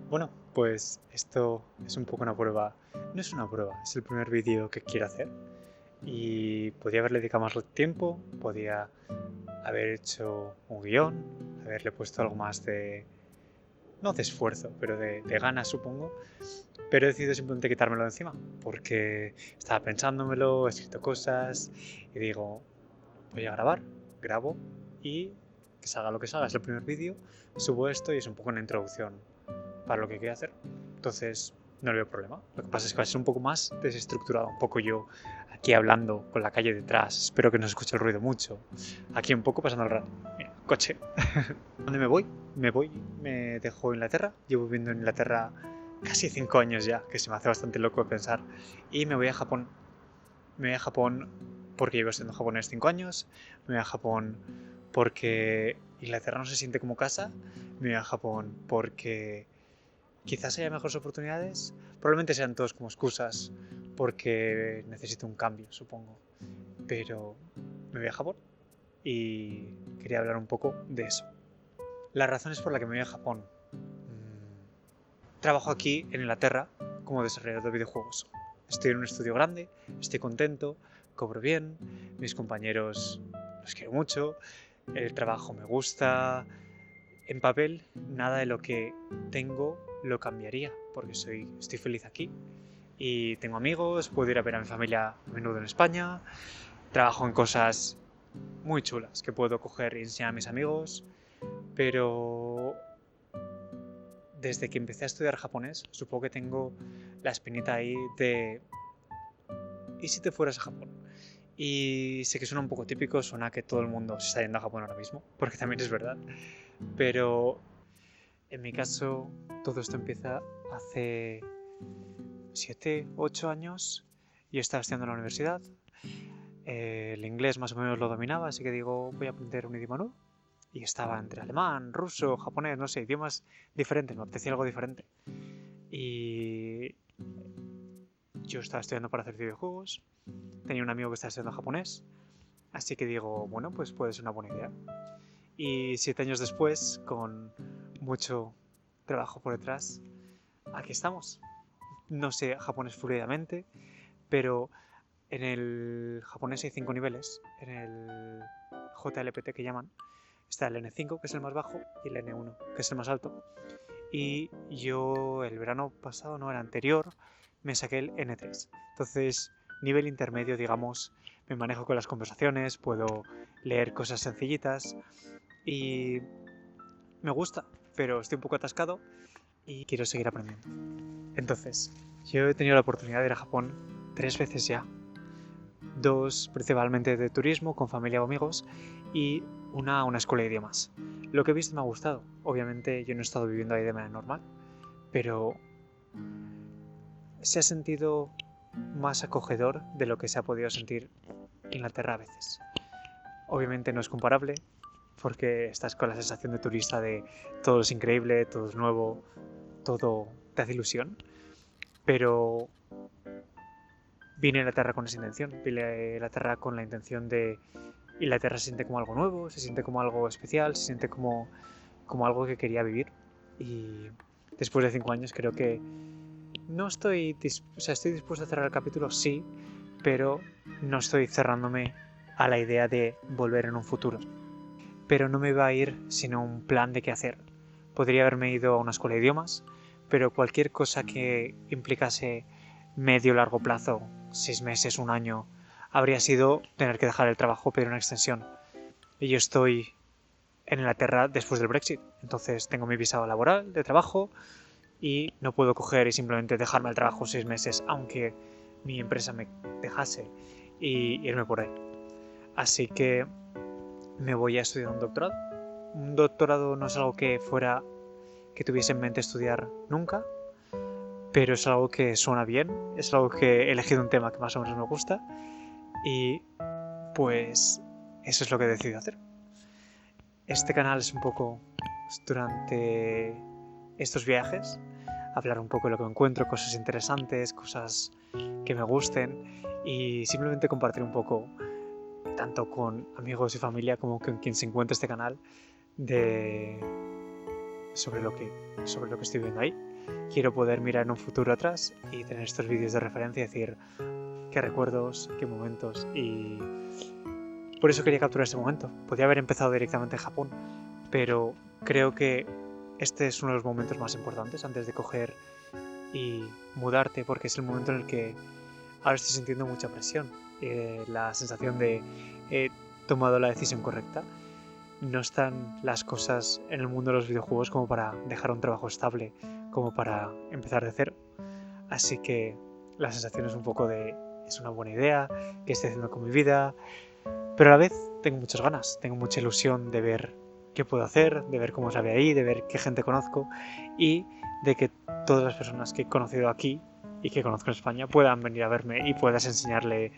Bueno, pues esto es un poco una prueba. No es una prueba, es el primer vídeo que quiero hacer. Y podía haberle dedicado más tiempo, podía haber hecho un guión, haberle puesto algo más de, no de esfuerzo, pero de ganas, supongo. Pero he decidido simplemente quitármelo de encima, porque estaba pensándomelo, he escrito cosas y digo, voy a grabar, grabo y que salga lo que salga. Es el primer vídeo, subo esto y es un poco una introducción para lo que quiero hacer. Entonces, no le veo problema. Lo que pasa es que va a ser un poco más desestructurado, un poco yo aquí hablando con la calle detrás. Espero que no se escuche el ruido mucho. Aquí un poco pasando el rato. Mira, coche. ¿Dónde me voy? Me dejo Inglaterra. Llevo viviendo en Inglaterra casi 5 años ya, que se me hace bastante loco de pensar. Y me voy a Japón. Me voy a Japón porque llevo siendo japonés 5 años. Me voy a Japón porque Inglaterra no se siente como casa. Me voy a Japón porque quizás haya mejores oportunidades. Probablemente sean todos como excusas porque necesito un cambio, supongo. Pero me voy a Japón y quería hablar un poco de eso. Las razones por las que me voy a Japón. Trabajo aquí en Inglaterra como desarrollador de videojuegos. Estoy en un estudio grande, estoy contento, cobro bien, mis compañeros los quiero mucho, el trabajo me gusta. En papel, nada de lo que tengo lo cambiaría, porque estoy feliz aquí. Y tengo amigos, puedo ir a ver a mi familia a menudo en España, trabajo en cosas muy chulas que puedo coger y enseñar a mis amigos, pero desde que empecé a estudiar japonés, supongo que tengo la espinita ahí de ¿y si te fueras a Japón? Y sé que suena un poco típico, suena que todo el mundo se está yendo a Japón ahora mismo, porque también es verdad, pero en mi caso todo esto empieza hace 7, 8 años. Yo estaba estudiando en la universidad, el inglés más o menos lo dominaba, así que digo, voy a aprender un idioma nuevo. Y estaba entre alemán, ruso, japonés, no sé, idiomas diferentes, me apetecía algo diferente. Y yo estaba estudiando para hacer videojuegos, tenía un amigo que estaba estudiando japonés, así que digo, bueno, pues puede ser una buena idea. Y 7 años después, con mucho trabajo por detrás, aquí estamos. No sé japonés fluidamente, pero en el japonés hay 5 niveles. En el JLPT que llaman, está el N5, que es el más bajo, y el N1, que es el más alto. Y yo el verano pasado, no, el anterior, me saqué el N3. Entonces, nivel intermedio, digamos, me manejo con las conversaciones, puedo leer cosas sencillitas y me gusta, pero estoy un poco atascado y quiero seguir aprendiendo. Entonces, yo he tenido la oportunidad de ir a Japón 3 veces ya. 2 principalmente de turismo, con familia o amigos, y una a una escuela de idiomas. Lo que he visto me ha gustado. Obviamente yo no he estado viviendo ahí de manera normal, pero se ha sentido más acogedor de lo que se ha podido sentir Inglaterra a veces. Obviamente no es comparable, porque estás con la sensación de turista de todo es increíble, todo es nuevo, todo te hace ilusión, pero vine a Inglaterra con esa intención, vine a Inglaterra con la intención de Inglaterra se siente como algo nuevo, se siente como algo especial, se siente como algo que quería vivir y después de 5 años creo que no estoy, o sea, estoy dispuesto a cerrar el capítulo, sí, pero no estoy cerrándome a la idea de volver en un futuro. Pero no me va a ir sino un plan de qué hacer. Podría haberme ido a una escuela de idiomas, pero cualquier cosa que implicase medio largo plazo, 6 meses, un año, habría sido tener que dejar el trabajo, pedir una extensión. Y yo estoy en Inglaterra después del Brexit, entonces tengo mi visado laboral de trabajo y no puedo coger y simplemente dejarme el trabajo 6 meses, aunque mi empresa me dejase, y irme por ahí. Así que me voy a estudiar un doctorado. Un doctorado no es algo que tuviese en mente estudiar nunca, pero es algo que suena bien, es algo que he elegido un tema que más o menos me gusta y pues eso es lo que he decidido hacer. Este canal es un poco durante estos viajes, hablar un poco de lo que encuentro, cosas interesantes, cosas que me gusten y simplemente compartir un poco, tanto con amigos y familia como con quien se encuentre este canal, de sobre lo que estoy viendo ahí. Quiero poder mirar en un futuro atrás y tener estos vídeos de referencia y decir qué recuerdos, qué momentos, y por eso quería capturar ese momento. Podría haber empezado directamente en Japón, pero creo que este es uno de los momentos más importantes antes de coger y mudarte, porque es el momento en el que ahora estoy sintiendo mucha presión, la sensación de he tomado la decisión correcta. No están las cosas en el mundo de los videojuegos como para dejar un trabajo estable, como para empezar de cero. Así que la sensación es un poco de es una buena idea, qué estoy haciendo con mi vida, pero a la vez tengo muchas ganas, tengo mucha ilusión de ver qué puedo hacer, de ver cómo se ve ahí, de ver qué gente conozco y de que todas las personas que he conocido aquí y que conozco en España puedan venir a verme y puedas enseñarle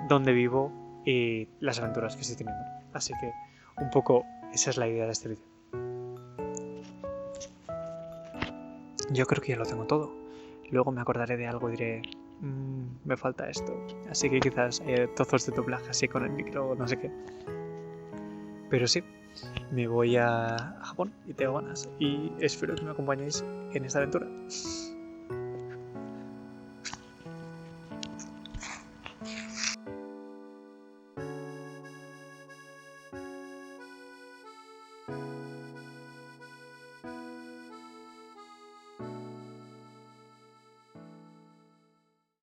dónde vivo y las aventuras que estoy teniendo. Así que un poco esa es la idea de este vídeo. Yo creo que ya lo tengo todo. Luego me acordaré de algo y diré, me falta esto. Así que quizás trozos de doblaje así con el micro o no sé qué. Pero sí, me voy a Japón y tengo ganas. Y espero que me acompañéis en esta aventura.